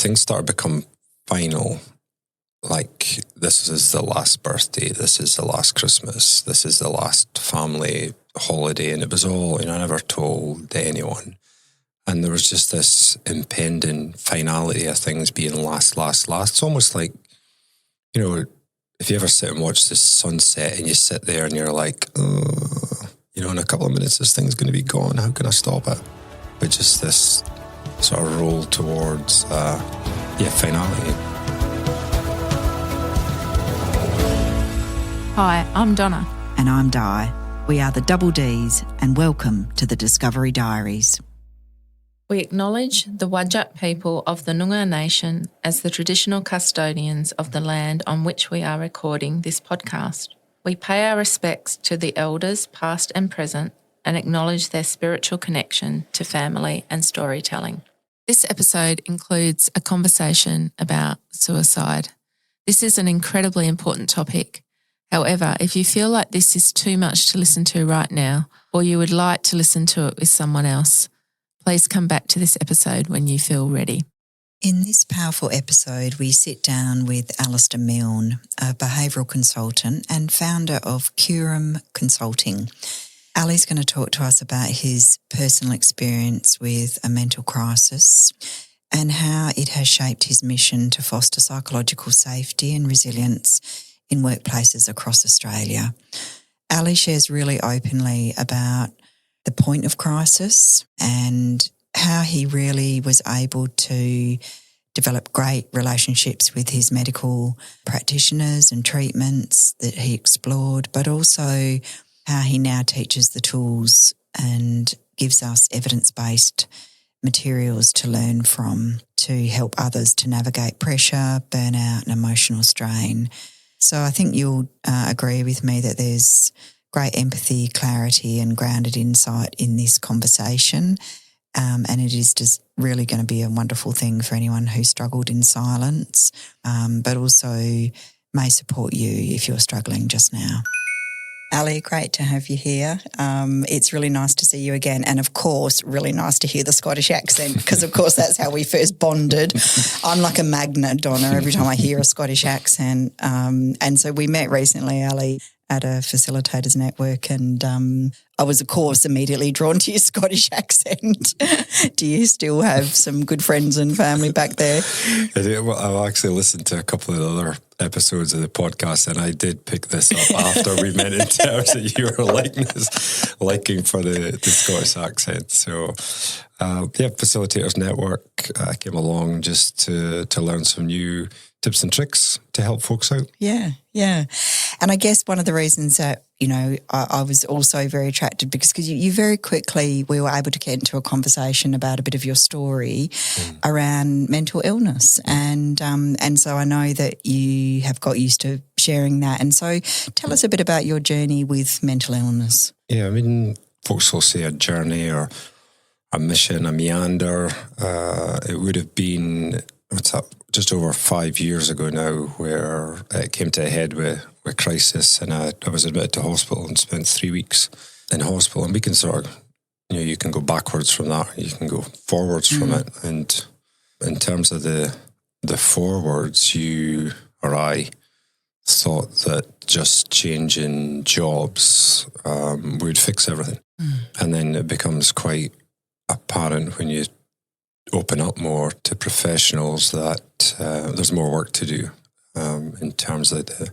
things start to become final. Like, this is the last birthday, this is the last Christmas, this is the last family holiday, and it was all, I never told anyone. And there was just this impending finality of things being last. It's almost like, if you ever sit and watch the sunset and you sit there and you're like, in a couple of minutes this thing's going to be gone, how can I stop it? But just this sort of roll towards, finality. Hi, I'm Donna. And I'm Di. We are the Double Ds, and welcome to the Discovery Diaries. We acknowledge the Whadjuk people of the Noongar Nation as the traditional custodians of the land on which we are recording this podcast. We pay our respects to the elders, past and present, and acknowledge their spiritual connection to family and storytelling. This episode includes a conversation about suicide. This is an incredibly important topic. However, if you feel like this is too much to listen to right now, or you would like to listen to it with someone else, please come back to this episode when you feel ready. In this powerful episode, we sit down with Alastair Milne, a behavioural consultant and founder of Curam Consulting. Ali's going to talk to us about his personal experience with a mental crisis and how it has shaped his mission to foster psychological safety and resilience in workplaces across Australia. Ali shares really openly about the point of crisis and how he really was able to develop great relationships with his medical practitioners and treatments that he explored, but also how he now teaches the tools and gives us evidence-based materials to learn from to help others to navigate pressure, burnout and emotional strain. So I think you'll agree with me that there's great empathy, clarity and grounded insight in this conversation. And it is just really going to be a wonderful thing for anyone who struggled in silence, but also may support you if you're struggling just now. Ali, great to have you here. It's really nice to see you again. And of course, really nice to hear the Scottish accent because, of course, that's how we first bonded. I'm like a magnet, Donna, every time I hear a Scottish accent. And so we met recently, Ali, at a facilitators network and I was, of course, immediately drawn to your Scottish accent. Do you still have some good friends and family back there? I do. Well, I've actually listened to a couple of the other episodes of the podcast and I did pick this up after we met in terms of your liking for the Scottish accent. So, Facilitators Network came along just to learn some new tips and tricks to help folks out. Yeah. And I guess one of the reasons that, I was also very attracted because you very quickly, we were able to get into a conversation about a bit of your story around mental illness. And so I know that you have got used to sharing that. And so tell us a bit about your journey with mental illness. Yeah, folks will say a journey or a mission, a meander. It would have been, just over 5 years ago now, where it came to a head with crisis, and I was admitted to hospital and spent 3 weeks in hospital. And we can sort of, you can go backwards from that, you can go forwards from it. And in terms of the forwards, you or I thought that just changing jobs would fix everything. And then it becomes quite apparent when you open up more to professionals that there's more work to do in terms of the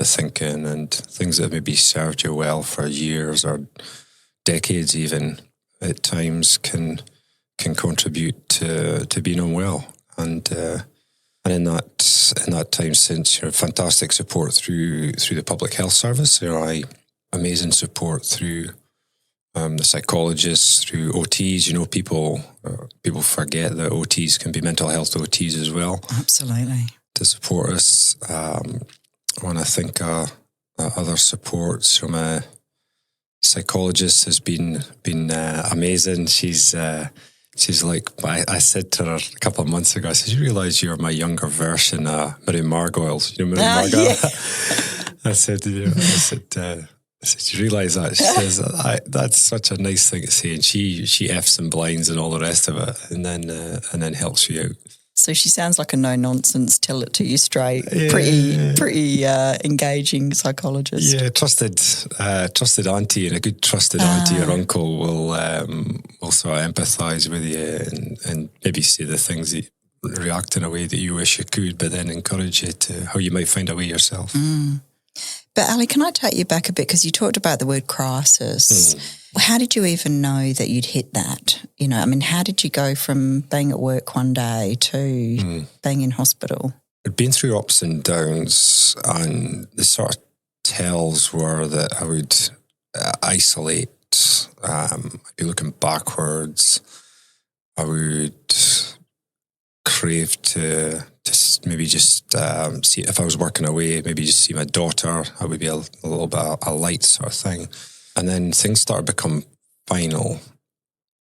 thinking and things that maybe served you well for years or decades even at times can contribute to being unwell. And in that time since, fantastic support through the Public Health Service, amazing support through the psychologists, through OTs. People forget that OTs can be mental health OTs as well. Absolutely. To support us. When I think other supports from a psychologist has been amazing. She's like, I said to her a couple of months ago, I said, you realise you're my younger version of Miriam Margoyle. You know Miriam Margoyle? Yeah. I said, you realise that? She says, that's such a nice thing to say. And she F's and blinds and all the rest of it and then helps you out. So she sounds like a no-nonsense, tell it to you straight, pretty engaging psychologist. Yeah, trusted auntie and a good trusted auntie or uncle will sort of empathise with you and maybe say the things that react in a way that you wish you could, but then encourage you to how you might find a way yourself. But Ali, can I take you back a bit, because you talked about the word crisis. How did you even know that you'd hit that? You know, I mean, how did you go from being at work one day to being in hospital? I'd been through ups and downs, and the sort of tells were that I would isolate. I'd be looking backwards. I would crave to maybe just see, if I was working away, maybe just see my daughter. I would be a little bit a light sort of thing. And then things started to become final,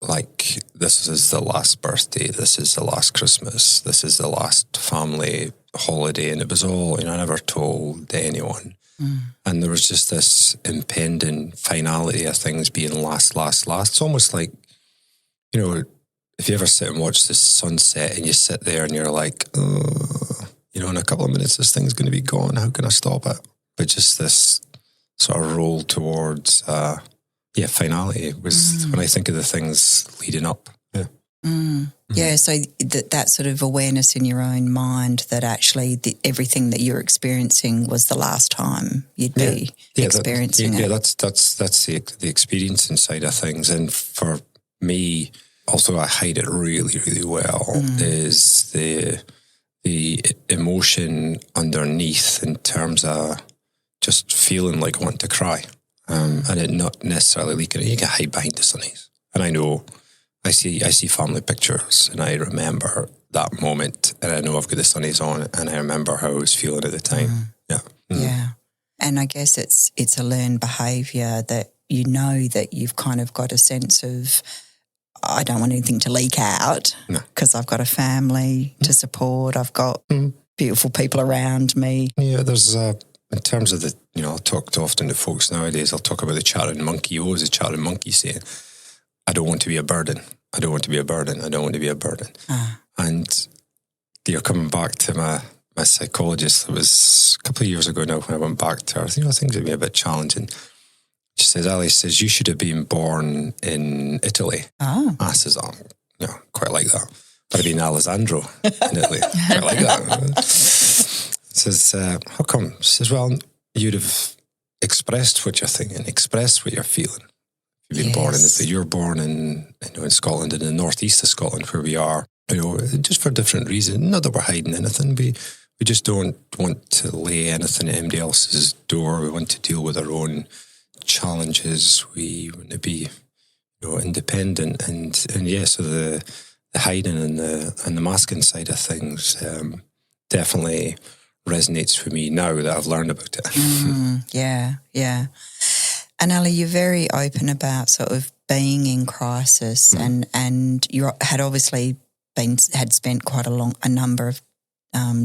like this is the last birthday, this is the last Christmas, this is the last family holiday. And it was all, I never told anyone. And there was just this impending finality of things being last. It's almost like, if you ever sit and watch the sunset and you sit there and you're like, in a couple of minutes this thing's going to be gone, how can I stop it? But just this sort of roll towards finality was when I think of the things leading up. Yeah, so that sort of awareness in your own mind that actually everything that you're experiencing was the last time you'd be experiencing it. That's the experiencing side of things. And for me, although I hide it really, really well, is the emotion underneath in terms of just feeling like wanting to cry, and it not necessarily leaking. You can hide behind the sunnies, and I know I see family pictures, and I remember that moment, and I know I've got the sunnies on, and I remember how I was feeling at the time. Yeah, and I guess it's a learned behaviour that that you've kind of got a sense of, I don't want anything to leak out because I've got a family to support. I've got beautiful people around me. Yeah, there's in terms of the, I'll talk often to folks nowadays, I'll talk about the chattering monkey. You always a chattering monkey saying, I don't want to be a burden. I don't want to be a burden. I don't want to be a burden. And you're coming back to my psychologist. It was a couple of years ago now when I went back to her. I think things would be a bit challenging. She says, Ali says, you should have been born in Italy. I says, quite like that. I'd have been Alessandro in Italy. Quite like that. Says, how come? She says, well, you'd have expressed what you're thinking, expressed what you're feeling. You've been born in Italy. You're born in Scotland, in the northeast of Scotland, where we are, just for different reasons. Not that we're hiding anything. We just don't want to lay anything at anybody else's door. We want to deal with our own challenges. We want to be independent, and so the hiding and the masking side of things definitely resonates for me now that I've learned about it. Yeah. And Ali, you're very open about sort of being in crisis, and you had obviously had spent quite a number of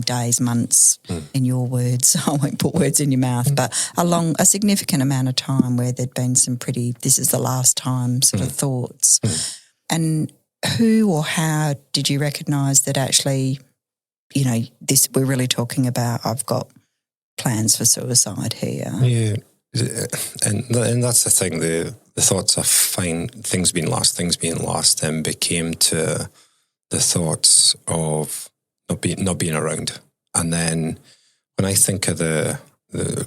days, months, in your words. I won't put words in your mouth, but a significant amount of time where there'd been some pretty, this is the last time sort of thoughts. And who or how did you recognise that actually, this, we're really talking about, I've got plans for suicide here? Yeah. And that's the thing, the thoughts of things being lost then became to the thoughts of not being around. And then when I think of the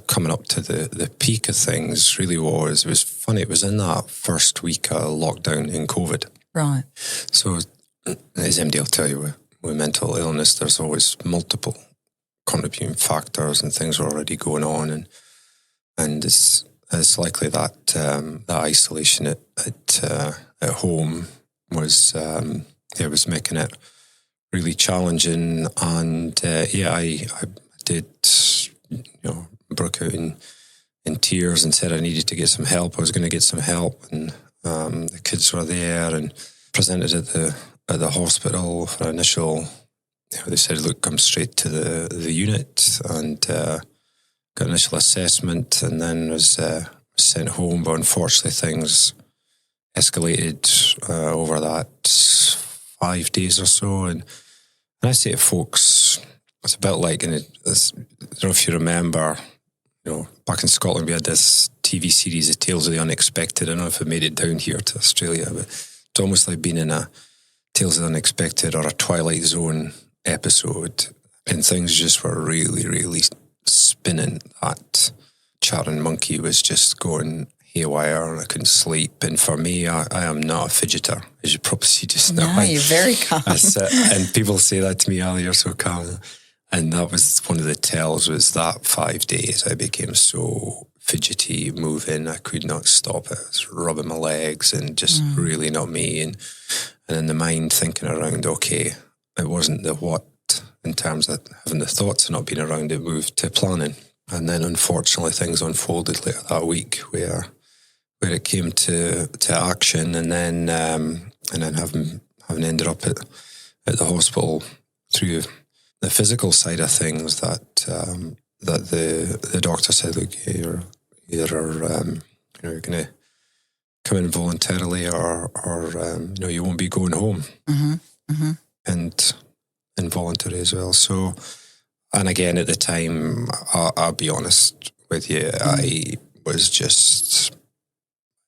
coming up to the peak of things, really it was funny. It was in that first week of lockdown in COVID. Right. So as MD will tell you, with mental illness, there's always multiple contributing factors and things are already going on, and it's likely that that isolation at home was making it really challenging, and I did broke out in tears and said I needed to get some help. I was going to get some help, and the kids were there and presented at the hospital for initial. They said, "Look, come straight to the unit," and got initial assessment, and then was sent home. But unfortunately, things escalated over that 5 days or so, and And I say to folks, it's a bit like, I don't know if you remember, back in Scotland we had this TV series, The Tales of the Unexpected. I don't know if it made it down here to Australia, but it's almost like being in a Tales of the Unexpected or a Twilight Zone episode, and things just were really, really spinning. That chatting monkey was just going haywire, and I couldn't sleep. And for me, I am not a fidgeter, as you probably see just now. No, you're very calm. I sit, and people say that to me, Ali, you're so calm. And that was one of the tells, was that 5 days I became so fidgety, moving. I could not stop it. I was rubbing my legs and just really not me. And in the mind thinking around, okay, it wasn't the what in terms of having the thoughts and not being around, it moved to planning. And then unfortunately things unfolded later that week where it came to action, and then having ended up at the hospital through the physical side of things, that the doctor said, look, you're either you're going to come in voluntarily or you won't be going home. And involuntary as well. So, and again, at the time, I'll be honest with you, I was just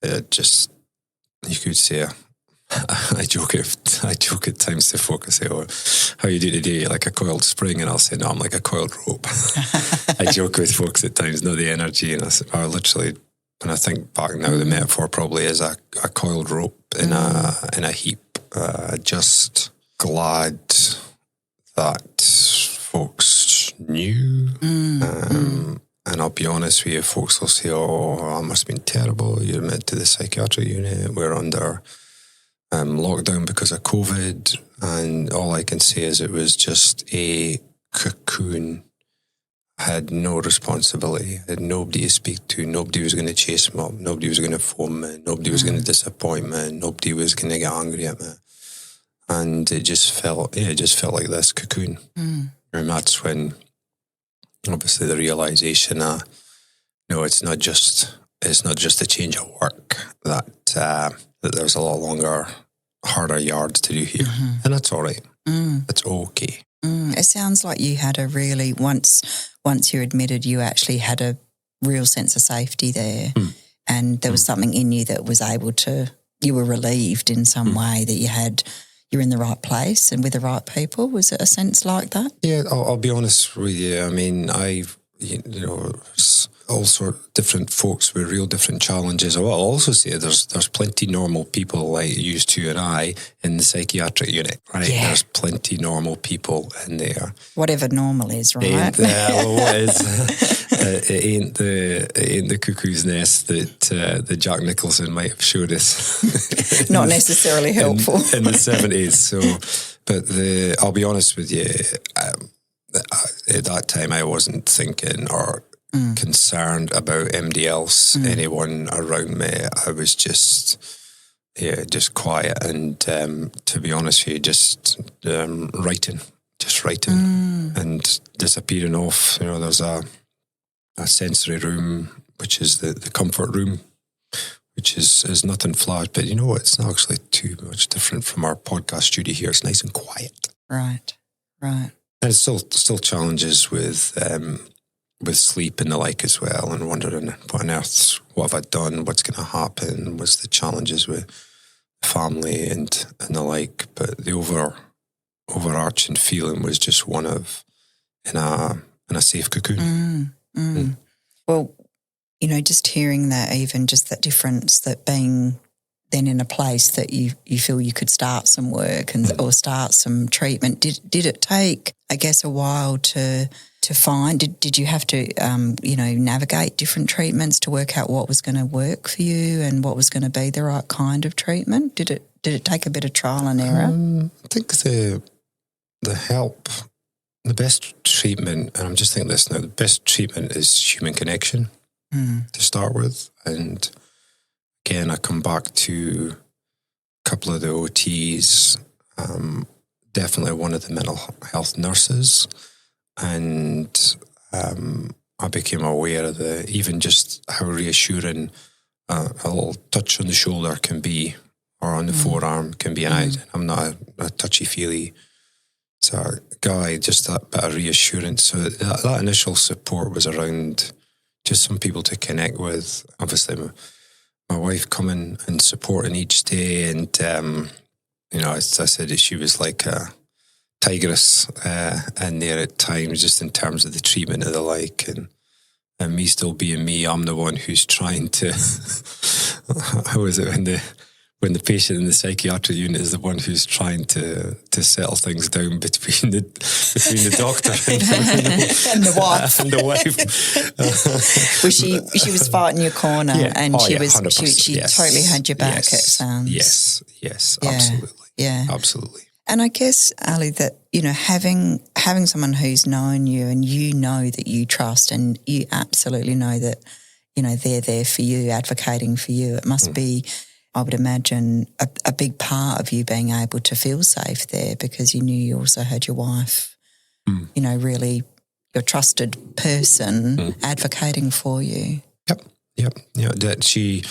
you could say, I joke at times to folk. I say, "Oh, how you do today? Like a coiled spring?" And I'll say, "No, I'm like a coiled rope." I joke with folks at times, not the energy, and I literally, when I think back now, the metaphor probably is a coiled rope in a heap. Just glad that folks knew. And I'll be honest with you, folks will say, "Oh, it must have been terrible. You're admitted to the psychiatric unit. We're under lockdown because of COVID." And all I can say is it was just a cocoon. I had no responsibility. I had nobody to speak to. Nobody was going to chase me up. Nobody was going to phone me. Nobody was going to disappoint me. Nobody was going to get angry at me. And it just felt like this cocoon. And that's when, obviously, the realization, it's not just a change of work, that there's a lot longer, harder yards to do here. And that's all right. It's okay. It sounds like you had a really, once you're admitted, you actually had a real sense of safety there. And there was something in you that was able to, you were relieved in some way that you're in the right place and with the right people. Was it a sense like that? Yeah, I'll be honest with you. I mean, there's all sorts of different folks with real different challenges. I'll also say there's plenty normal people like you two and I in the psychiatric unit, right? Yeah. There's plenty normal people in there. Whatever normal is, right? What is? It ain't the cuckoo's nest that Jack Nicholson might have showed us. Not necessarily helpful in the 70s. So, but I'll be honest with you. At that time, I wasn't thinking or concerned about anybody else, anyone around me. I was just quiet and, to be honest with you, just writing and disappearing off. There's a sensory room, which is the comfort room, which is nothing flash, but you know what? It's not actually too much different from our podcast studio here. It's nice and quiet. Right. And it's still challenges with sleep and the like as well, and wondering what on earth, what have I done, what's going to happen, what's the challenges with family and the like. But the overarching feeling was just one of in a safe cocoon. Well, just hearing that, even just that difference, that being then in a place that you feel you could start some work or start some treatment. Did it take, I guess, a while to find? Did you have to navigate different treatments to work out what was going to work for you and what was going to be the right kind of treatment? Did it take a bit of trial and error? I think the help, the best treatment, and I'm just thinking this now, the best treatment is human connection to start with. And again, I come back to a couple of the OTs, definitely one of the mental health nurses, and I became aware of even just how reassuring a little touch on the shoulder can be, or on the forearm can be. And I'm not a touchy-feely Guy, just that bit of reassurance. So that initial support was around just some people to connect with. Obviously, my wife coming and supporting each day, and as I said, she was like a tigress in there at times, just in terms of the treatment of the like, and me still being me. I'm the one who's trying to. How is it when the patient in the psychiatric unit is the one who's trying to settle things down between the doctor and the wife. And the wife. Well, she was fighting your corner, and she 100%, totally had your back. It sounds. Yes, absolutely. Yeah, absolutely. And I guess, Ali, that having someone who's known you and that you trust, and you absolutely know that they're there for you, advocating for you. It must be, I would imagine, a big part of you being able to feel safe there, because you knew you also had your wife, really your trusted person advocating for you. Yep. That she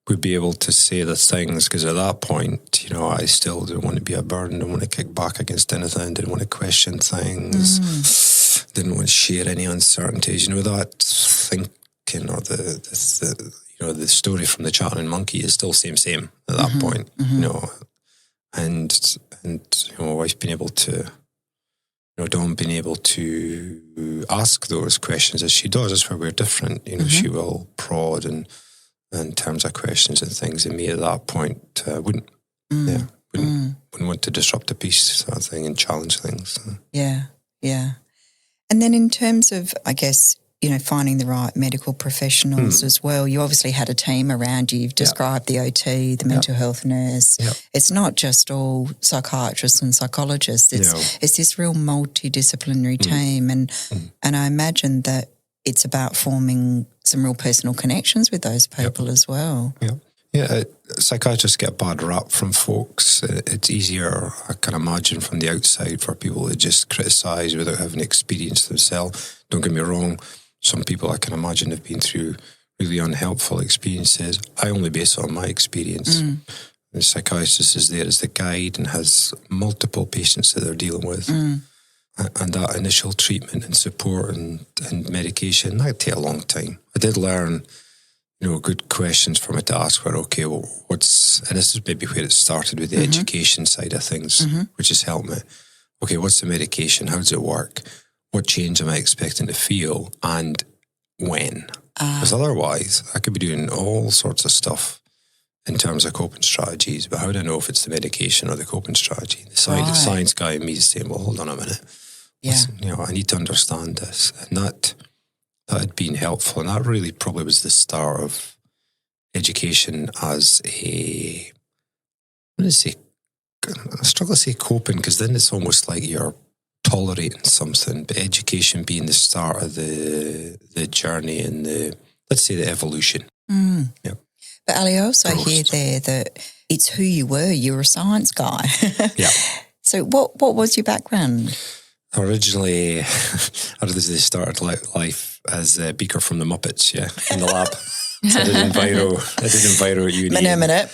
would be able to say the things, because at that point, I still didn't want to be a burden, didn't want to kick back against anything, didn't want to question things, didn't want to share any uncertainties. That thinking, or the story from the Chattering Monkey is still same at that point, and my wife being able to, Dawn being able to ask those questions as she does. That's where we're different. She will prod and in terms of questions and things, and me at that point wouldn't want to disrupt the peace sort of thing and challenge things. Yeah. And then in terms of, I guess, finding the right medical professionals as well, you obviously had a team around you. You've described the OT, the mental health nurse. Yep. It's not just all psychiatrists and psychologists. It's this real multidisciplinary team, and I imagine that it's about forming some real personal connections with those people as well. Yeah. Psychiatrists get a bad rap from folks. It's easier, I can imagine, from the outside for people to just criticise without having experienced themselves. Don't get me wrong, some people I can imagine have been through really unhelpful experiences. I only base it on my experience. The psychiatrist is there as the guide and has multiple patients that they're dealing with. And that initial treatment and support and medication, that take a long time. I did learn, good questions for me to ask were, okay, well, and this is maybe where it started with the education side of things, which has helped me. Okay, what's the medication? How does it work? What change am I expecting to feel? And when? Because otherwise, I could be doing all sorts of stuff in terms of coping strategies, but how do I know if it's the medication or the coping strategy? The science guy in me is saying, well, hold on a minute. I need to understand this. And that had been helpful. And that really probably was the start of education as I struggle to say coping, because then it's almost like you're tolerating something, but education being the start of the journey and let's say the evolution. Yeah. But Ali, I also hear there that it's who you were. You were a science guy. Yeah. So what was your background? Originally, I started life as a Beaker from the Muppets, in the lab. So I did enviro at uni. Minute.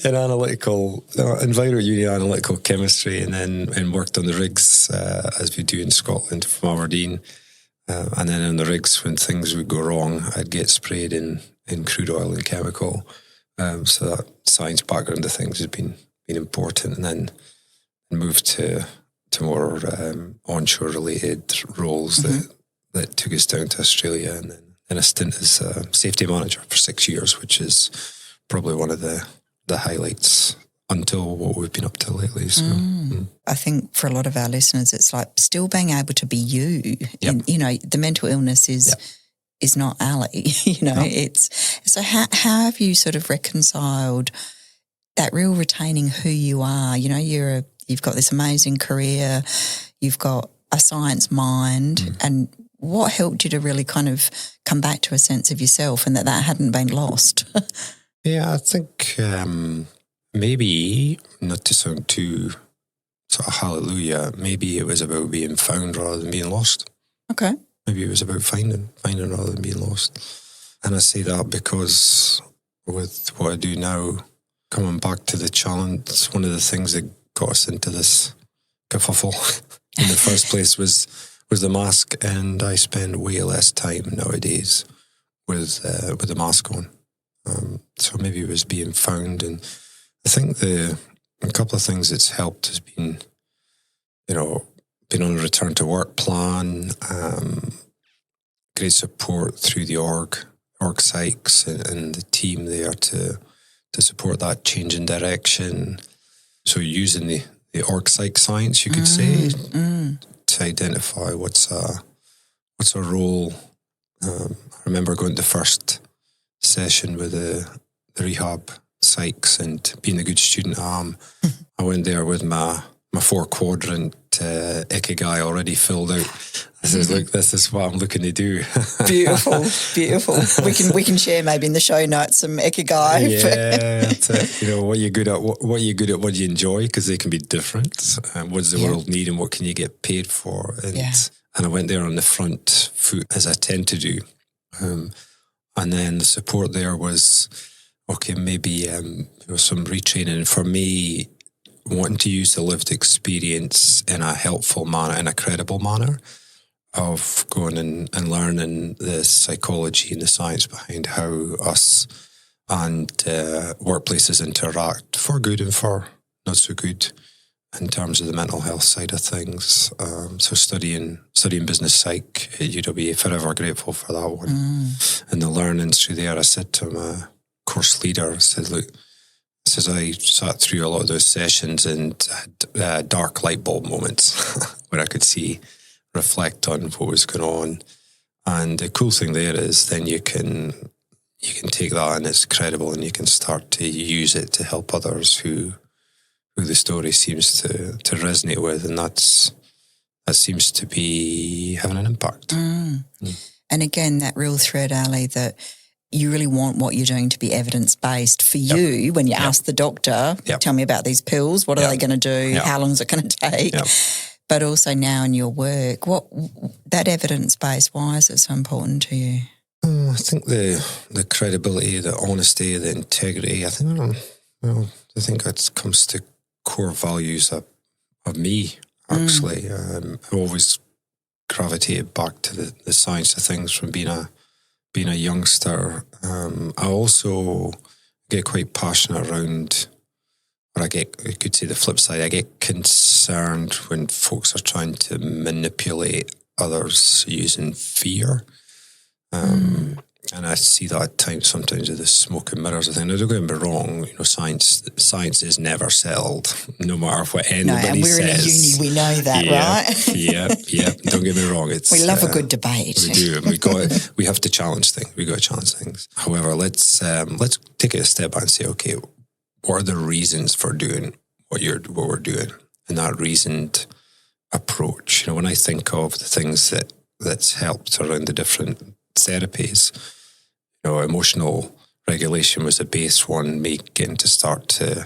In enviro at uni, analytical chemistry, and worked on the rigs as we do in Scotland from Aberdeen. And then on the rigs, when things would go wrong, I'd get sprayed in crude oil and chemical. So that science background of things has been important. And then moved to more onshore related roles that took us down to Australia, and then a stint as a safety manager for 6 years, which is probably one of the highlights until what we've been up to lately. So, I think for a lot of our listeners, it's like still being able to be you. Yep. And, the mental illness is not Ali. It's so how have you sort of reconciled that real retaining who you are? You've got this amazing career, you've got a science mind, and what helped you to really kind of come back to a sense of yourself and that hadn't been lost? Yeah, I think maybe, not to sound too sort of hallelujah, maybe it was about being found rather than being lost. Okay. Maybe it was about finding rather than being lost. And I say that because with what I do now, coming back to the challenge, one of the things that got us into this kerfuffle in the first place was the mask, and I spend way less time nowadays with the mask on. So maybe it was being found, and I think a couple of things that's helped has been, being on a return to work plan, great support through the org psychs and the team there to support that change in direction. So using the org psych science, you could say, to identify what's a role. I remember going to the first session with the rehab psychs and being a good student. I went there with my 4-quadrant ikigai already filled out. I says, look, this is what I'm looking to do. Beautiful. We can share maybe in the show notes some ikigai. Yeah, that's it. What you're good at, what you're good at, what you enjoy, because they can be different. What does the world need, and what can you get paid for? And I went there on the front foot, as I tend to do. And then the support there was, okay, maybe some retraining. For me, wanting to use the lived experience in a helpful manner, in a credible manner, of going and learning the psychology and the science behind how us and workplaces interact, for good and for not so good, in terms of the mental health side of things. So studying business psych at UWA, forever grateful for that one. And the learnings through there, I said to my course leader, I said, look, I sat through a lot of those sessions and had dark light bulb moments where I could reflect on what was going on. And the cool thing there is then you can take that and it's credible, and you can start to use it to help others who the story seems to resonate with, and that seems to be having an impact. And again, that real thread, Ali, that you really want what you're doing to be evidence-based for you. When you ask the doctor, tell me about these pills, what are they going to do, how long is it going to take? But also now in your work, that evidence-based, why is it so important to you? I think the credibility, the honesty, the integrity, I think that comes to core values of me, actually. I've always gravitated back to the science of things from being a youngster. I also get quite passionate around, or I could say the flip side, I get concerned when folks are trying to manipulate others using fear. And I see that at times sometimes with the smoke and mirrors. I think, no, don't get me wrong, science is never settled, no matter what anybody says. And we're in a uni, we know that, right? Yeah. Don't get me wrong. We love a good debate. We do. We have to challenge things. We got to challenge things. However, let's take it a step back and say, okay, what are the reasons for doing what we're doing? And that reasoned approach. When I think of the things that's helped around the different therapies, emotional regulation was a base one, me getting to start to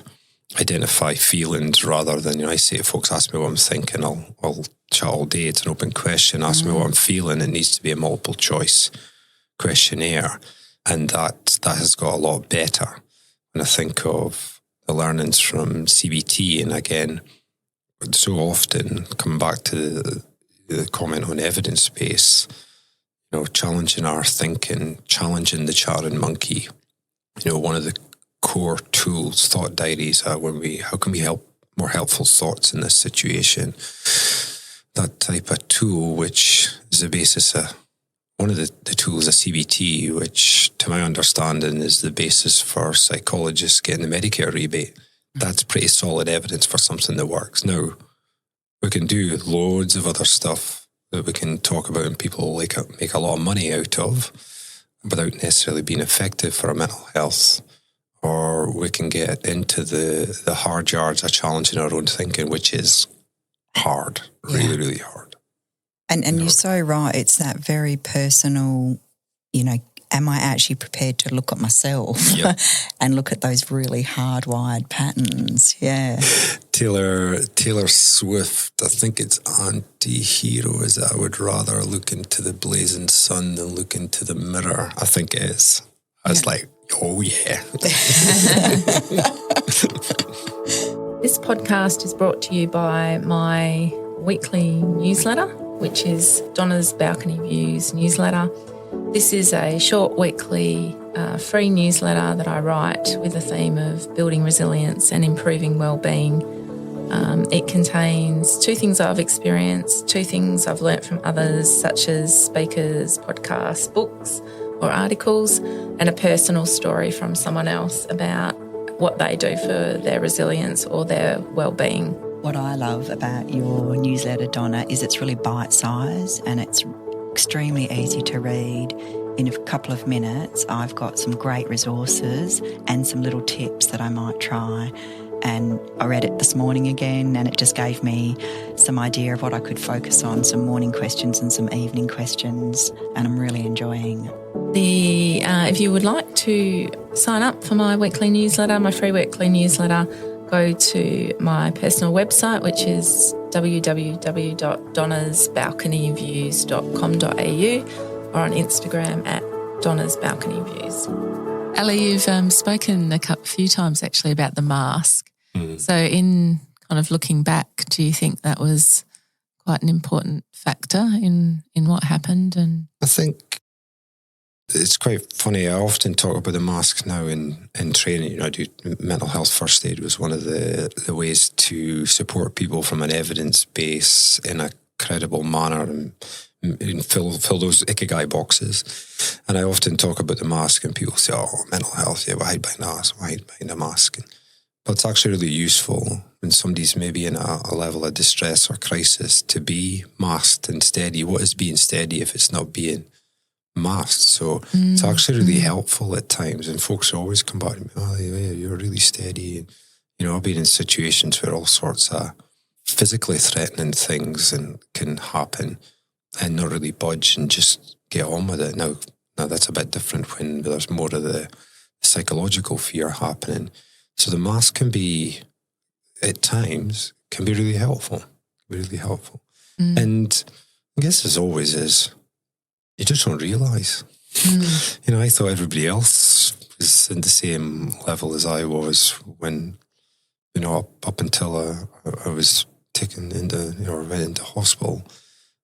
identify feelings rather than, I say, if folks ask me what I'm thinking, I'll chat all day. It's an open question. Ask me what I'm feeling. It needs to be a multiple choice questionnaire. And that has got a lot better. When I think of the learnings from CBT, and again, so often coming back to the comment on evidence base, challenging our thinking, challenging the chatting monkey. One of the core tools, thought diaries, how can we help more helpful thoughts in this situation? That type of tool, which is the basis of one of the tools of CBT, which to my understanding is the basis for psychologists getting the Medicare rebate. That's pretty solid evidence for something that works. Now, we can do loads of other stuff that we can talk about and people make a lot of money out of without necessarily being effective for our mental health. Or we can get into the hard yards of challenging our own thinking, which is hard, really, really hard. And you're so right. It's that very personal, am I actually prepared to look at myself and look at those really hardwired patterns? Yeah. Taylor Swift, I think it's anti-hero, is that I would rather look into the blazing sun than look into the mirror. I think it is. I was like, oh yeah. This podcast is brought to you by my weekly newsletter, which is Donna's Balcony Views newsletter. This is a short weekly free newsletter that I write with the theme of building resilience and improving wellbeing. It contains 2 things I've experienced, 2 things I've learnt from others, such as speakers, podcasts, books or articles, and a personal story from someone else about what they do for their resilience or their wellbeing. What I love about your newsletter, Donna, is it's really bite-sized and it's extremely easy to read. In a couple of minutes, I've got some great resources and some little tips that I might try. And I read it this morning again, and it just gave me some idea of what I could focus on, some morning questions and some evening questions, and I'm really enjoying it. If you would like to sign up for my weekly newsletter, my free weekly newsletter, go to my personal website, which is www.donnasbalconyviews.com.au, or on Instagram at Donna's Balcony Views. Ali, you've spoken a few times actually about the mask. So in kind of looking back, do you think that was quite an important factor in what happened? And I think it's quite funny. I often talk about the mask now in training. You know, I do mental health first aid was one of the ways to support people from an evidence base in a credible manner and fill those ikigai boxes. And I often talk about the mask and people say, oh, mental health, yeah, hide behind a mask. But it's actually really useful when somebody's maybe in a level of distress or crisis to be masked and steady. What is being steady if it's not being masked? So it's actually really helpful at times. And folks always come back to me, oh, yeah, you're really steady. And, you know, I've been in situations where all sorts of physically threatening things can happen and not really budge and just get on with it. Now that's a bit different when there's more of the psychological fear happening. So the mask can be, at times, can be really helpful. And I guess as always is, you just don't realise. You know, I thought everybody else was in the same level as I was when, you know, up until I was taken into, you know, went into hospital.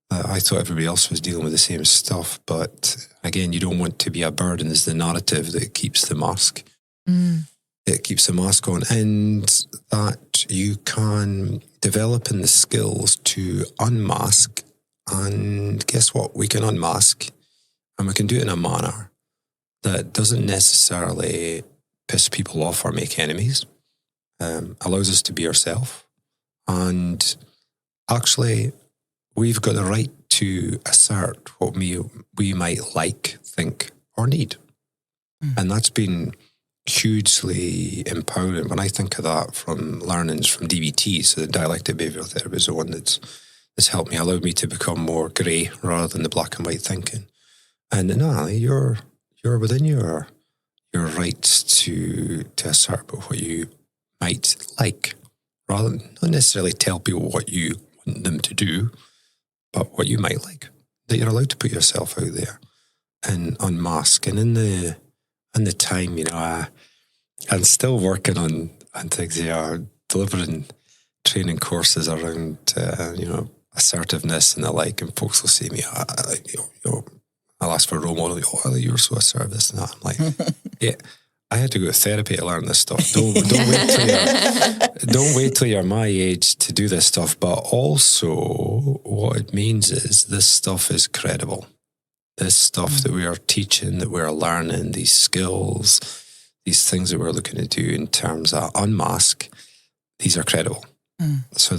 I thought everybody else was dealing with the same stuff. But again, you don't want to be a burden. Is the narrative that keeps the mask. It keeps the mask on, and that you can develop in the skills to unmask. And guess what? We can unmask, and we can do it in a manner that doesn't necessarily piss people off or make enemies. Allows us to be ourselves, and actually, we've got the right to assert what we might like, think, or need, and that's been hugely empowering. When I think of that from learnings from DBT, so the dialectic behavioural therapy is the one that's helped me, allowed me to become more grey rather than the black and white thinking. And no, you're within your rights to assert about what you might like, rather than not necessarily tell people what you want them to do, but what you might like. That you're allowed to put yourself out there and unmask. And in the time, you know, I'm still working on things. Delivering training courses around, you know, assertiveness and the like. And folks will say to me, I'll ask for a role model. Oh, you're so assertive, this and that. I'm like, yeah, I had to go to therapy to learn this stuff. Don't wait till you're my age to do this stuff. But also, what it means is this stuff is credible. This stuff that we are teaching, that we're learning, these skills, these things that we're looking to do in terms of unmask, these are credible. So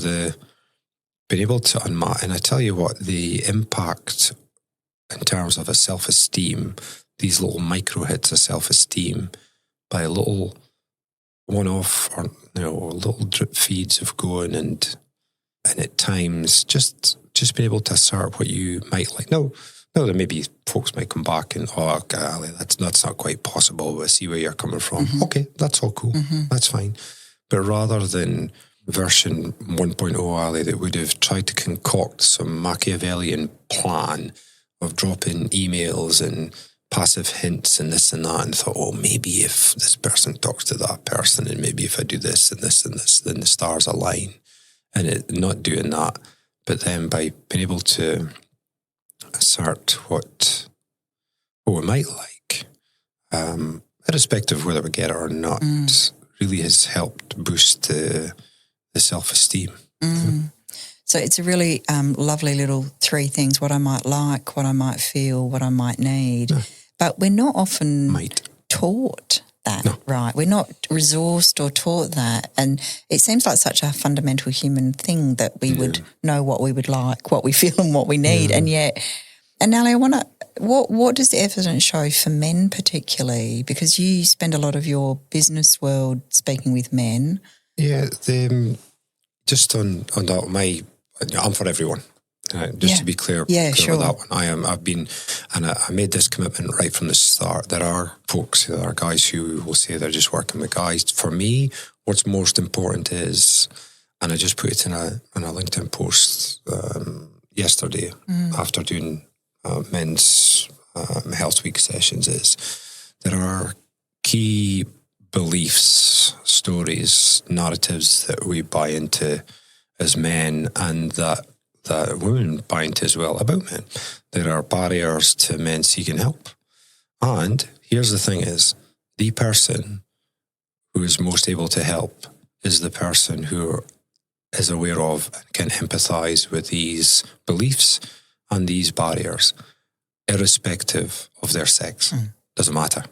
being able to unmask, and I tell you what, the impact in terms of a self-esteem, these little micro hits of self-esteem by a little one-off or, you know, little drip feeds of going and at times just being able to assert what you might like. No, that maybe folks might come back and, oh, golly, that's not quite possible, but I see where you're coming from. Okay, that's all cool. That's fine. But rather than version 1.0 Ali that would have tried to concoct some Machiavellian plan of dropping emails and passive hints and this and that, and thought, oh, maybe if this person talks to that person, and maybe if I do this and this and this, then the stars align. And not doing that, but then by being able to assert what we might like, irrespective of whether we get it or not, really has helped boost the self-esteem. So it's a really lovely little 3 things: what I might like, what I might feel, what I might need. No. But we're not often taught that, right? We're not resourced or taught that. And it seems like such a fundamental human thing that we would know what we would like, what we feel and what we need. And yet, and Nellie, I want to, what does the evidence show for men particularly? Because you spend a lot of your business world speaking with men. Yeah, just on that, I'm for everyone. To be clear, sure. with that one, I made this commitment right from the start. There are folks, there are guys who will say they're just working with guys. For me, what's most important is, and I just put it in a LinkedIn post yesterday after doing men's health week sessions, is there are key beliefs, stories, narratives that we buy into as men, and that women buy into as well about men. There are barriers to men seeking help. And here's the thing is, the person who is most able to help is the person who is aware of and can empathise with these beliefs and these barriers, irrespective of their sex. Doesn't matter.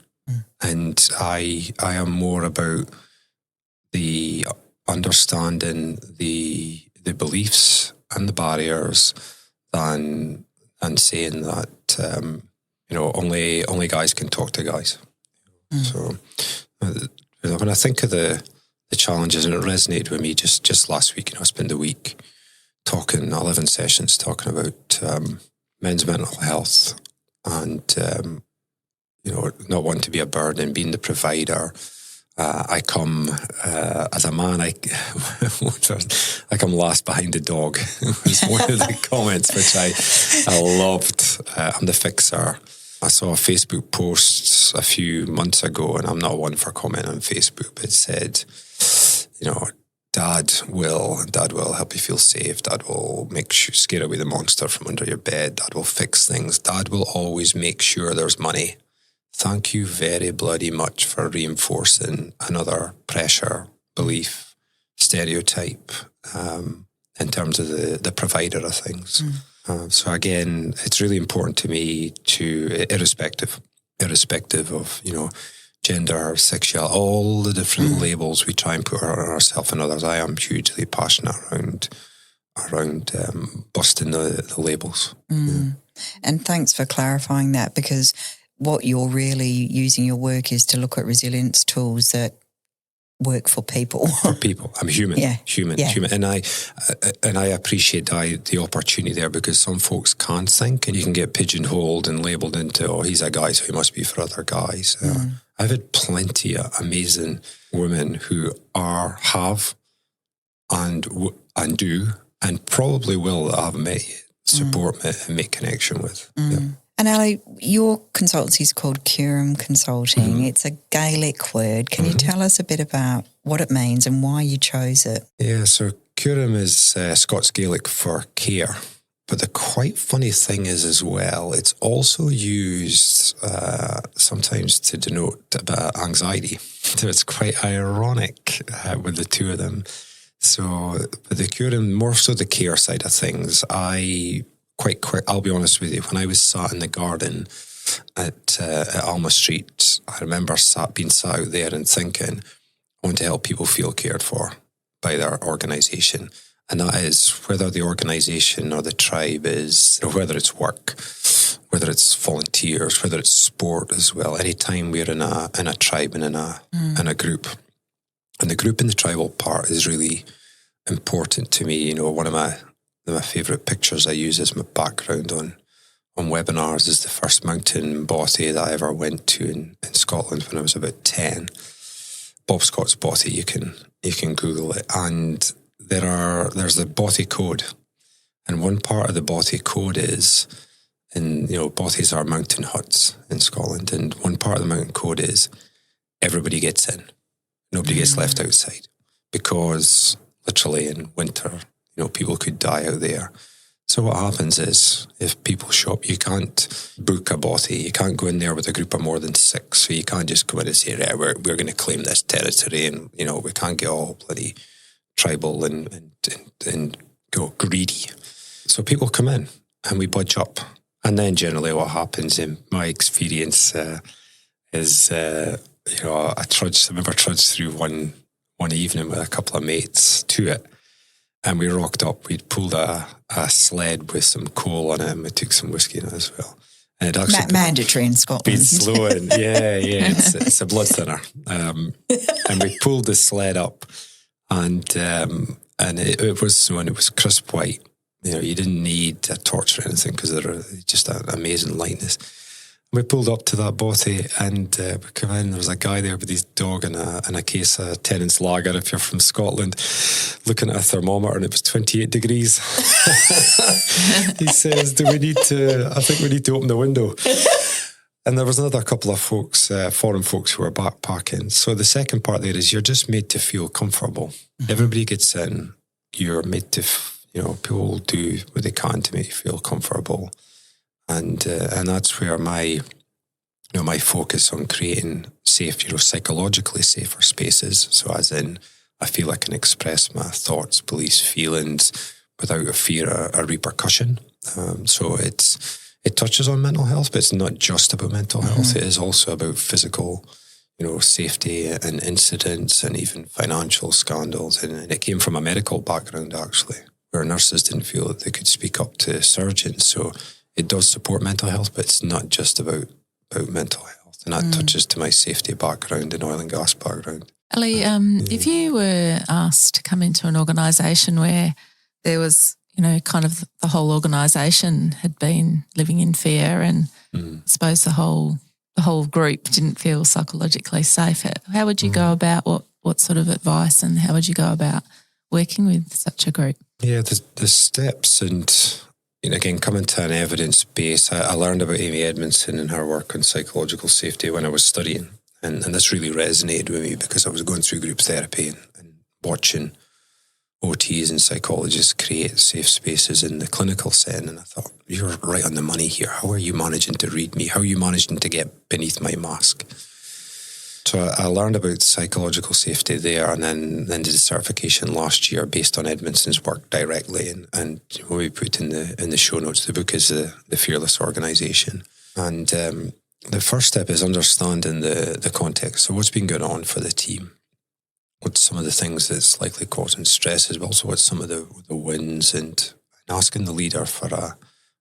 And I am more about the understanding the beliefs and the barriers than saying that only guys can talk to guys. So when I think of the challenges, and it resonated with me just last week, I spent the week talking 11 sessions talking about men's mental health and not wanting to be a burden, being the provider. I come as a man. I come last behind the dog. Was one of the comments which I loved. I'm the fixer. I saw a Facebook post a few months ago, and I'm not one for commenting on Facebook, but it said, Dad will help you feel safe. Dad will scare away the monster from under your bed. Dad will fix things. Dad will always make sure there's money. Thank you very bloody much for reinforcing another pressure, belief, stereotype in terms of the provider of things. So again, it's really important to me to, irrespective of, gender, sexuality, all the different labels we try and put on ourselves and others. I am hugely passionate around busting the labels. And thanks for clarifying that, because what you're really using your work is to look at resilience tools that work for people. For people. I'm human. Human. And I appreciate the opportunity there, because some folks can't think, and you can get pigeonholed and labelled into, oh, he's a guy, so he must be for other guys. I've had plenty of amazing women who have and do, and probably will, that I haven't met yet, support me and make connection with. And Ali, your consultancy is called Curam Consulting. It's a Gaelic word. Can you tell us a bit about what it means and why you chose it? Yeah, so Curam is Scots Gaelic for care. But the quite funny thing is as well, it's also used sometimes to denote about anxiety. So it's quite ironic with the two of them. So with the Curam, more so the care side of things, quite quick, I'll be honest with you, when I was sat in the garden at Alma Street, I remember being sat out there and thinking, I want to help people feel cared for by their organisation. And that is whether the organisation or the tribe is, or whether it's work, whether it's volunteers, whether it's sport as well. Anytime we're in a tribe and in a group. And the group and the tribal part is really important to me. One of my favourite pictures I use as my background on webinars is the first mountain bothy that I ever went to in Scotland when I was about 10. Bob Scott's bothy, you can Google it. And there's the bothy code. And one part of the bothy code is And, bothies are mountain huts in Scotland. And one part of the mountain code is everybody gets in. Nobody gets left outside. Because literally in winter, people could die out there. So what happens is, if people show up, you can't book a bothy. You can't go in there with a group of more than 6. So you can't just come in and say, right, we're going to claim this territory, and we can't get all bloody tribal and go greedy. So people come in and we budge up, and then generally what happens in my experience is I remember trudged through one evening with a couple of mates to it. And we rocked up. We'd pulled a sled with some coal on it, and we took some whiskey in it as well. And it actually mandatory in Scotland. Been slow in, yeah. It's a blood thinner. And we pulled the sled up, and it was snowing. It was crisp white. You didn't need a torch or anything because they're just an amazing lightness. We pulled up to that bothy, and we come in. There was a guy there with his dog and a case of Tennent's Lager, if you're from Scotland, looking at a thermometer, and it was 28 degrees. He says, I think we need to open the window. And there was another couple of folks, foreign folks, who were backpacking. So the second part there is you're just made to feel comfortable. Mm-hmm. Everybody gets in. You're made to, people do what they can to make you feel comfortable. And that's where my focus on creating safe, psychologically safer spaces. So as in, I feel I can express my thoughts, beliefs, feelings without a fear of repercussion. So it touches on mental health, but it's not just about mental health. It is also about physical, safety and incidents and even financial scandals. And it came from a medical background, actually, where nurses didn't feel that they could speak up to surgeons. So it does support mental health, but it's not just about mental health. And that touches to my safety background and oil and gas background. Ali, if you were asked to come into an organisation where there was, kind of the whole organisation had been living in fear, and I suppose the whole group didn't feel psychologically safe, how would you go about what sort of advice, and how would you go about working with such a group? Yeah, the steps and... again, coming to an evidence base, I learned about Amy Edmondson and her work on psychological safety when I was studying. And this really resonated with me because I was going through group therapy and watching OTs and psychologists create safe spaces in the clinical setting. And I thought, you're right on the money here. How are you managing to read me? How are you managing to get beneath my mask? So I learned about psychological safety there, and then did a certification last year based on Edmondson's work directly. And we put in the show notes, the book is the Fearless Organisation. And the first step is understanding the context. So what's been going on for the team? What's some of the things that's likely causing stresses, but also what's some of the wins, and asking the leader for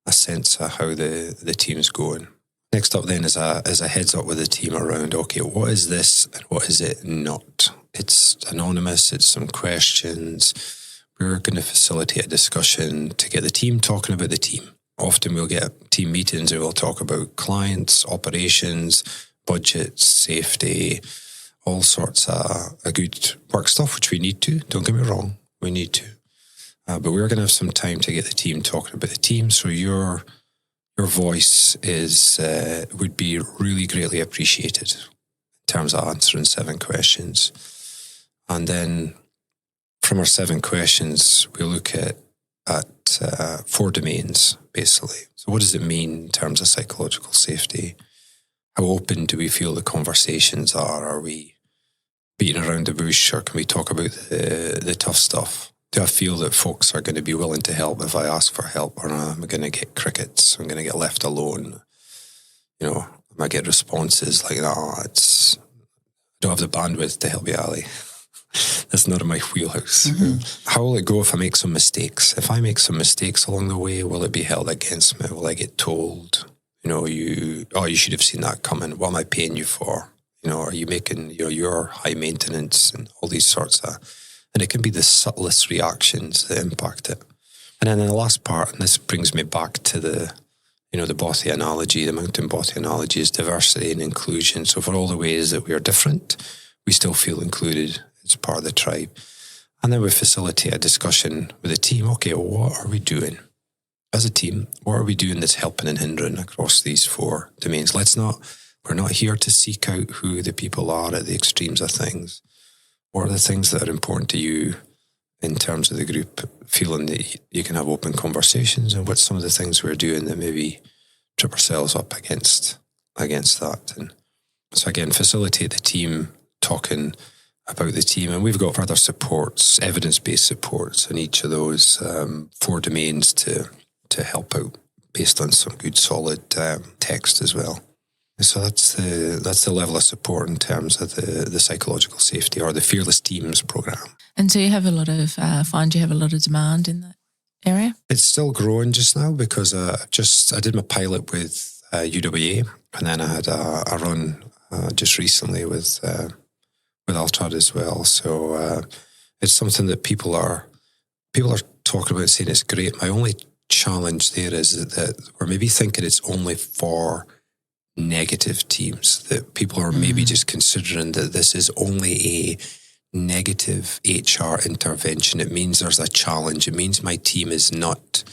a sense of how the team's going. Next up then is a heads up with the team around, okay, what is this and what is it not? It's anonymous, it's some questions. We're going to facilitate a discussion to get the team talking about the team. Often we'll get team meetings and we'll talk about clients, operations, budgets, safety, all sorts of good work stuff, which we need to. Don't get me wrong, we need to. But we're going to have some time to get the team talking about the team. So your voice would be really greatly appreciated in terms of answering 7 questions. And then from our 7 questions, we look at 4 domains, basically. So what does it mean in terms of psychological safety? How open do we feel the conversations are? Are we beating around the bush, or can we talk about the tough stuff? Do I feel that folks are going to be willing to help if I ask for help, or am I going to get crickets? I'm going to get left alone. I might get responses like, I don't have the bandwidth to help you, Ali. That's not in my wheelhouse. Mm-hmm. How will it go if I make some mistakes? If I make some mistakes along the way, will it be held against me? Will I get told, you should have seen that coming. What am I paying you for? Are you making, your high maintenance and all these sorts of... And it can be the subtlest reactions that impact it. And then in the last part, and this brings me back to the bothy analogy, the mountain bothy analogy, is diversity and inclusion. So for all the ways that we are different, we still feel included as part of the tribe. And then we facilitate a discussion with the team. Okay, what are we doing? as a team, what are we doing that's helping and hindering across these 4 domains? We're not here to seek out who the people are at the extremes of things. What are the things that are important to you in terms of the group, feeling that you can have open conversations, and what's some of the things we're doing that maybe trip ourselves up against that? And so again, facilitate the team, talking about the team, and we've got further supports, evidence-based supports in each of those 4 domains to help out based on some good solid text as well. So that's the level of support in terms of the psychological safety or the Fearless Teams program. And so you have a lot of find you have a lot of demand in that area? It's still growing just now because I did my pilot with UWA, and then I had a run just recently with Altrad as well. So it's something that people are talking about, saying it's great. My only challenge there is that we're maybe thinking it's only for negative teams, that people are maybe just considering that this is only a negative HR intervention. It means there's a challenge. It means my team is not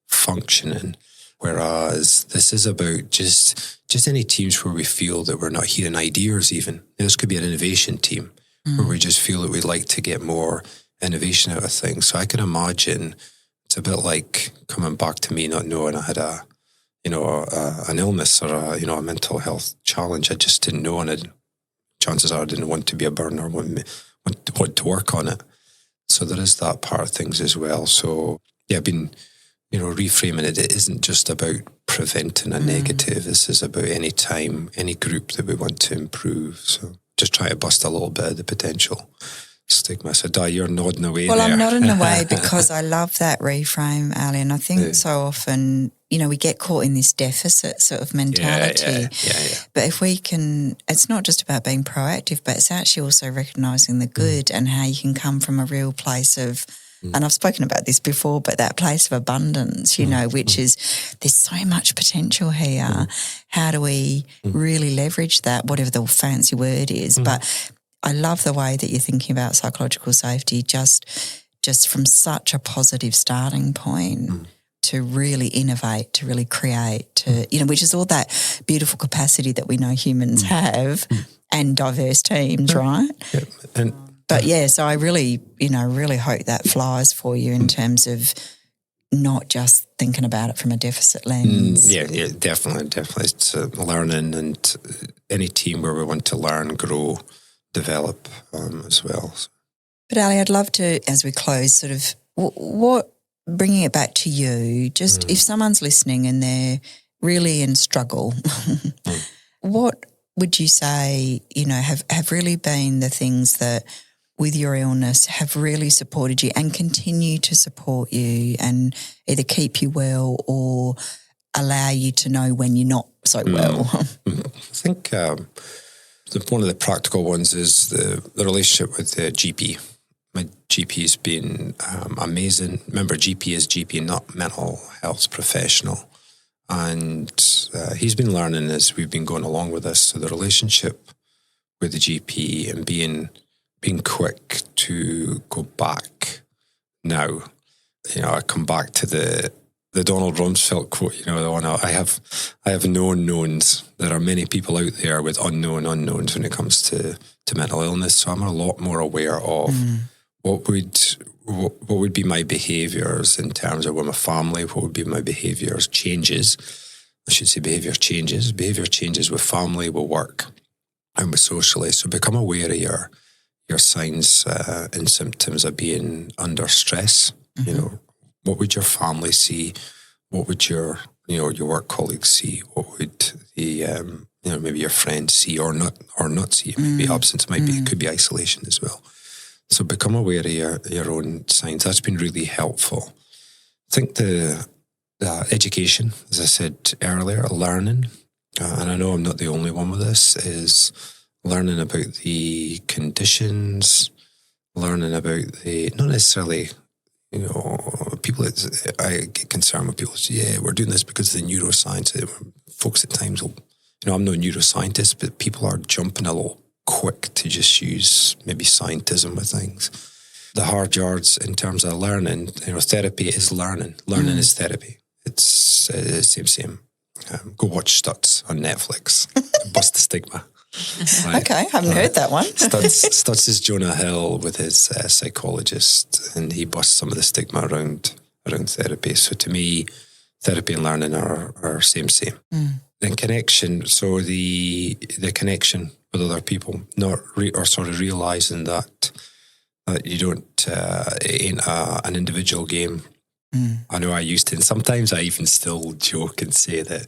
functioning. Whereas this is about just any teams where we feel that we're not hearing ideas even. This could be an innovation team where we just feel that we'd like to get more innovation out of things. So I can imagine it's a bit like coming back to me not knowing I had an illness or a mental health challenge. I just didn't know, and chances are I didn't want to be a burner, want to work on it. So there is that part of things as well. So yeah, I've been reframing it. It isn't just about preventing a negative. This is about any time, any group that we want to improve. So just try to bust a little bit of the potential stigma. So Di, you're nodding away Well, there. I'm nodding away because I love that reframe, Ali, and I think so often, we get caught in this deficit sort of mentality. Yeah. But if we can, it's not just about being proactive, but it's actually also recognising the good and how you can come from a real place of, and I've spoken about this before, but that place of abundance, which is, there's so much potential here. How do we really leverage that, whatever the fancy word is? But I love the way that you're thinking about psychological safety just from such a positive starting point to really innovate, to really create, to, which is all that beautiful capacity that we know humans have and diverse teams, right? Yeah. But yeah, so I really, really hope that flies for you in terms of not just thinking about it from a deficit lens. Yeah, definitely. It's learning, and any team where we want to learn, grow, develop as well. But Ali, I'd love to, as we close, sort of what bringing it back to you, just if someone's listening and they're really in struggle, what would you say, have really been the things that with your illness have really supported you and continue to support you and either keep you well or allow you to know when you're not so well? I think one of the practical ones is the relationship with the GP. My GP has been amazing. Remember, GP is GP, not mental health professional. And he's been learning as we've been going along with this. So the relationship with the GP and being quick to go back now. I come back to the Donald Rumsfeld quote, the one I have known knowns. There are many people out there with unknown unknowns when it comes to mental illness. So I'm a lot more aware of what would be my behaviours in terms of with my family, what would be my behaviours changes. I should say behaviour changes with family, with work, and with socially. So become aware of your signs and symptoms of being under stress. What would your family see? What would your work colleagues see? What would the maybe your friends see or not see? It might be absence, it could be isolation as well. So become aware of your own signs. That's been really helpful. I think the education, as I said earlier, learning, and I know I'm not the only one with this, is learning about the conditions, learning about not necessarily, people, I get concerned with people say, we're doing this because of the neuroscience. Folks at times will, I'm no neuroscientist, but people are jumping a little quick to just use maybe scientism with things. The hard yards in terms of learning, therapy is learning. Learning is therapy. it's same. Go watch Stutz on Netflix. Bust the stigma. Right. Okay, I haven't heard that one. Stutz is Jonah Hill with his psychologist, and he busts some of the stigma around therapy. So to me, therapy and learning are same. The connection, so the connection with other people, or sort of realising that you don't, it ain't an individual game. I know I used to, and sometimes I even still joke and say that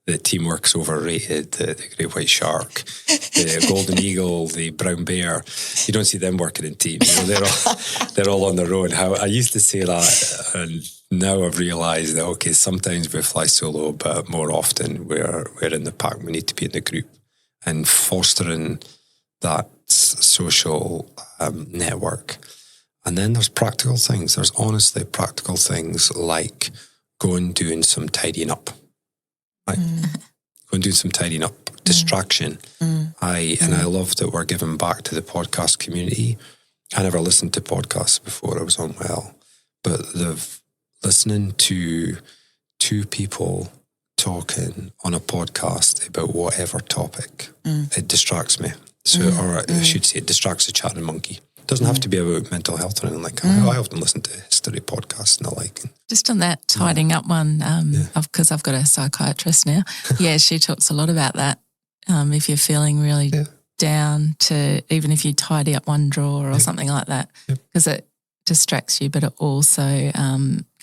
the teamwork's overrated, the great white shark, the golden eagle, the brown bear. You don't see them working in teams. They're all on their own. How I used to say that, and now I've realised that, okay, sometimes we fly solo, but more often we're in the pack. We need to be in the group, and fostering that social network. And then there's practical things. There's honestly practical things like going doing some tidying up. Right? Go and do some tidying up. Distraction. I love that we're giving back to the podcast community. I never listened to podcasts before I was unwell, but listening to two people talking on a podcast about whatever topic, it distracts me. So, or I should say, it distracts the chatting monkey. It doesn't have to be about mental health or anything like that. I often listen to history podcasts and the like. Just on that tidying up one, because I've got a psychiatrist now. Yeah, she talks a lot about that. If you're feeling really down, to even if you tidy up one drawer or something like that, because it distracts you, but it also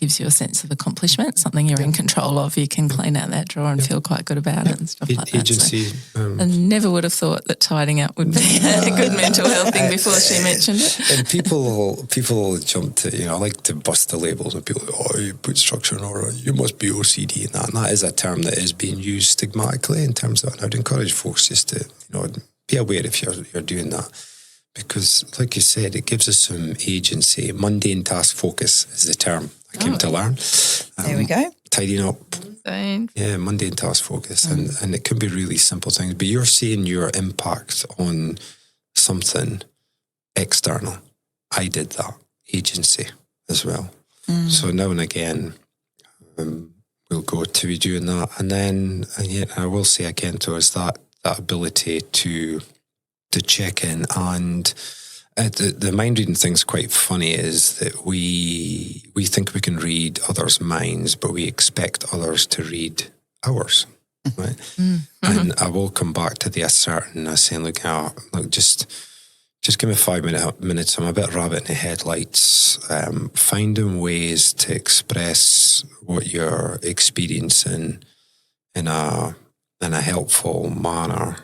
gives you a sense of accomplishment, something you're in control of. You can clean out that drawer and feel quite good about it and stuff like that. Agency. So, I never would have thought that tidying up would be a good mental health thing before she mentioned it. And people jump to, I like to bust the labels, and people go, you put structure in order, you must be OCD and that. And that is a term that is being used stigmatically in terms of, and I'd encourage folks just to, be aware if you're doing that. Because, like you said, it gives us some agency. Mundane task focus is the term I came to learn. There we go. Tidying up. Yeah, mundane task focus. And it can be really simple things. But you're seeing your impact on something external. I did that. Agency as well. So now and again, we'll go to be doing that. And then, I will say again to us that ability to check in, and the mind reading thing's quite funny, is that we think we can read others' minds, but we expect others to read ours, right? And I will come back to the asserting. I was saying, look, just give me 5 minutes. I'm a bit rabbit in the headlights, finding ways to express what you're experiencing in a helpful manner.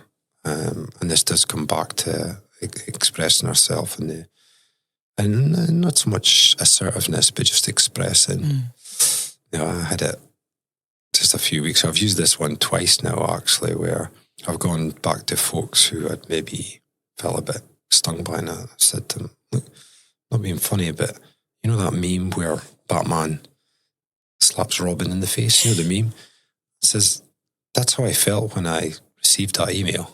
And this does come back to expressing ourselves and not so much assertiveness, but just expressing. I had it just a few weeks. I've used this one twice now, actually, where I've gone back to folks who had maybe felt a bit stung by it. I said to them, look, not being funny, but you know that meme where Batman slaps Robin in the face? You know the meme? It says, that's how I felt when I received that email.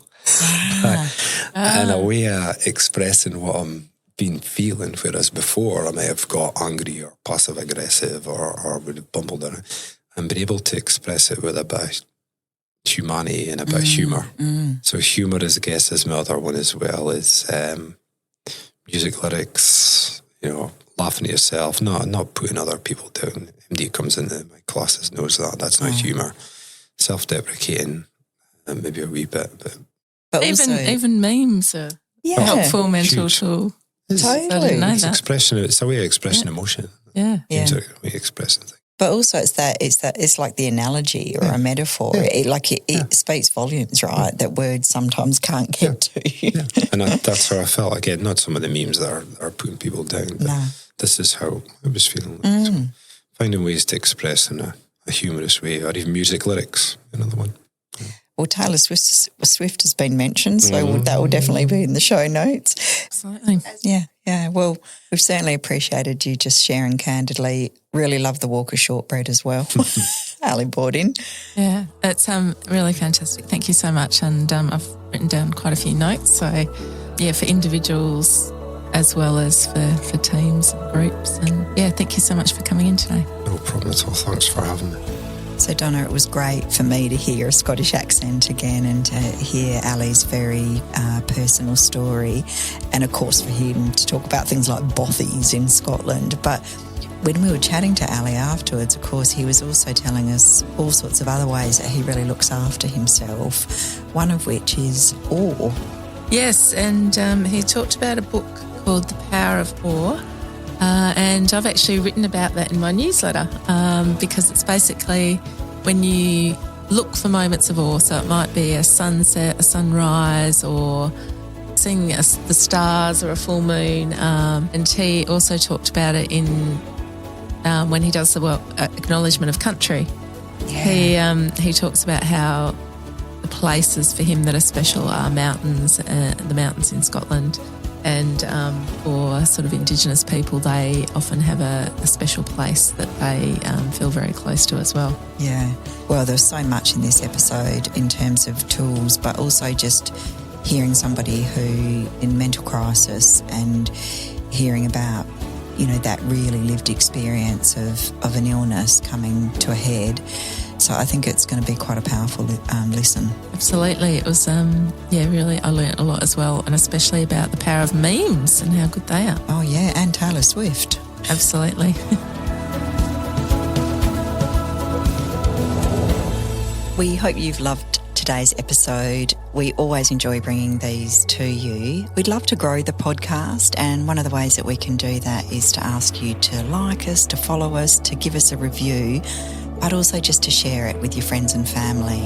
And a way of expressing what I'm been feeling, whereas before I may have got angry or passive aggressive or would have bumbled around, and been able to express it with a bit of humanity and a bit of humour. So humour, I guess, is my other one, as well as music lyrics, laughing at yourself, not putting other people down. MD comes into my classes knows that's not humour. Self-deprecating, maybe a wee bit, but even memes are helpful mental tool. Totally. I didn't know that. It's a way of expressing emotion. Yeah. It's a way of expressing things. But also it's like the analogy or a metaphor. It speaks volumes, right? That words sometimes can't get to. And that's how I felt. Again, not some of the memes that are putting people down, but this is how I was feeling. So finding ways to express in a humorous way, or even music lyrics, another one. Well, Taylor Swift has been mentioned, so that will definitely be in the show notes. Absolutely. Yeah. Well, we've certainly appreciated you just sharing candidly. Really love the Walker shortbread as well. Ali bought in. Yeah, it's really fantastic. Thank you so much. And I've written down quite a few notes. So, for individuals as well as for teams and groups. And, thank you so much for coming in today. No problem at all. Thanks for having me. So, Donna, it was great for me to hear a Scottish accent again and to hear Ali's very personal story, and of course for him to talk about things like bothies in Scotland. But when we were chatting to Ali afterwards, of course, he was also telling us all sorts of other ways that he really looks after himself, one of which is awe. Yes, and he talked about a book called The Power of Awe. And I've actually written about that in my newsletter because it's basically when you look for moments of awe. So it might be a sunset, a sunrise, or seeing the stars or a full moon. And he also talked about it in when he does the acknowledgement of country. Yeah. He talks about how the places for him that are special are mountains, the mountains in Scotland. And for sort of Indigenous people, they often have a special place that they feel very close to as well. Yeah. Well, there's so much in this episode in terms of tools, but also just hearing somebody who in mental crisis and hearing about, you know, that really lived experience of an illness coming to a head. So I think it's going to be quite a powerful listen. Absolutely. It was, really, I learnt a lot as well, and especially about the power of memes and how good they are. Oh, yeah, and Taylor Swift. Absolutely. We hope you've loved today's episode. We always enjoy bringing these to you. We'd love to grow the podcast, and one of the ways that we can do that is to ask you to like us, to follow us, to give us a review, but also just to share it with your friends and family.